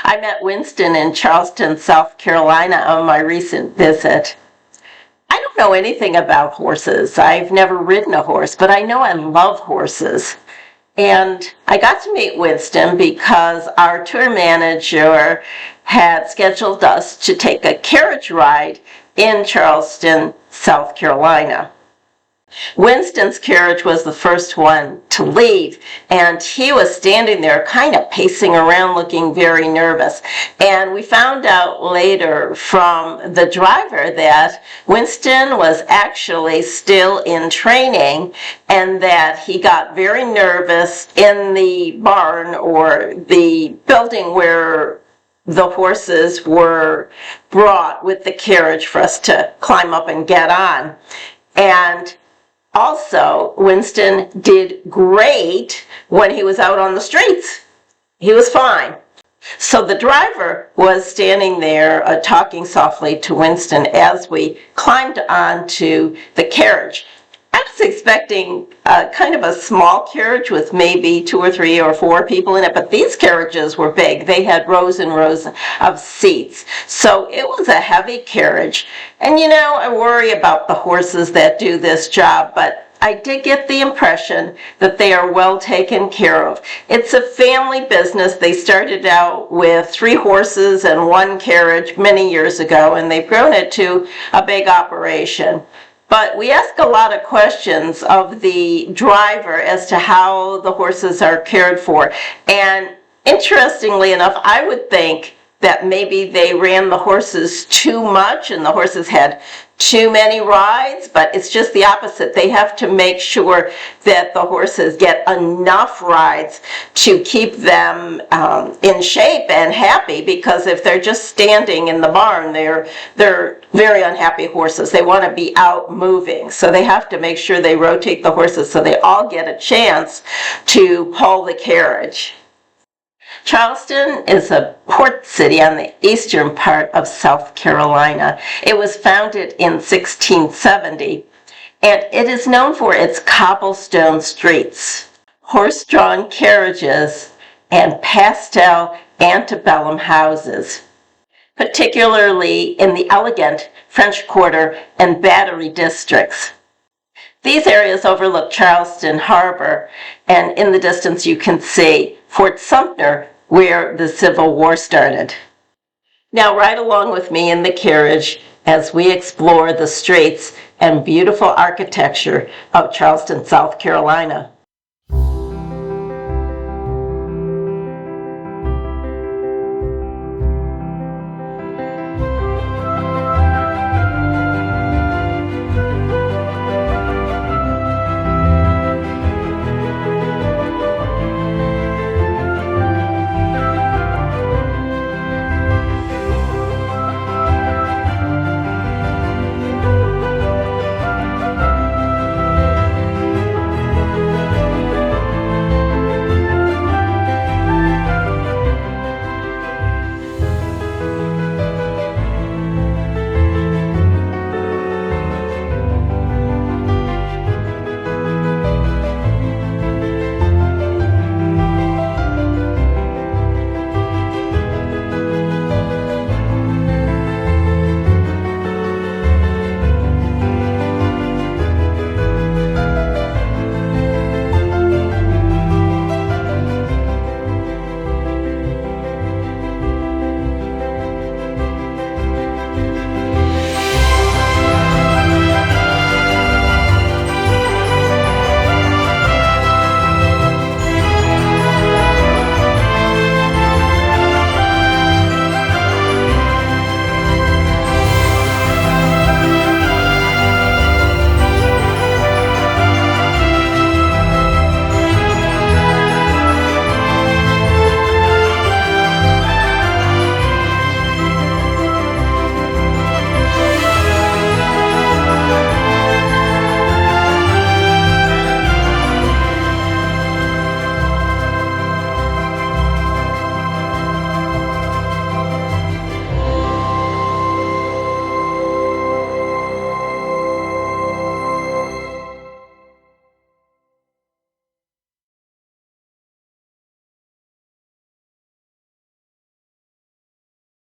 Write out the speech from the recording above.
I met Winston in Charleston, South Carolina on my recent visit. I don't know anything about horses. I've never ridden a horse, but I know I love horses. And I got to meet Winston because our tour manager had scheduled us to take a carriage ride in Charleston, South Carolina. Winston's carriage was the first one to leave, and he was standing there kind of pacing around looking very nervous. And we found out later from the driver that Winston was actually still in training and that he got very nervous in the barn or the building where the horses were brought with the carriage for us to climb up and get on. And also, Winston did great when he was out on the streets. He was fine. So the driver was standing there talking softly to Winston as we climbed onto the carriage. I was expecting kind of a small carriage with maybe 2 or 3 or 4 people in it, but these carriages were big. They had rows and rows of seats. So it was a heavy carriage. And you know, I worry about the horses that do this job, but I did get the impression that they are well taken care of. It's a family business. They started out with 3 horses and 1 carriage many years ago, and they've grown it to a big operation. But we ask a lot of questions of the driver as to how the horses are cared for. And interestingly enough, I would think that maybe they ran the horses too much and the horses had too many rides, but it's just the opposite. They have to make sure that the horses get enough rides to keep them in shape and happy, because if they're just standing in the barn, they're very unhappy horses. They want to be out moving, so they have to make sure they rotate the horses so they all get a chance to pull the carriage. Charleston is a port city on the eastern part of South Carolina. It was founded in 1670, and it is known for its cobblestone streets, horse-drawn carriages, and pastel antebellum houses, particularly in the elegant French Quarter and Battery districts. These areas overlook Charleston Harbor, and in the distance you can see Fort Sumter, where the Civil War started. Now ride along with me in the carriage as we explore the streets and beautiful architecture of Charleston, South Carolina.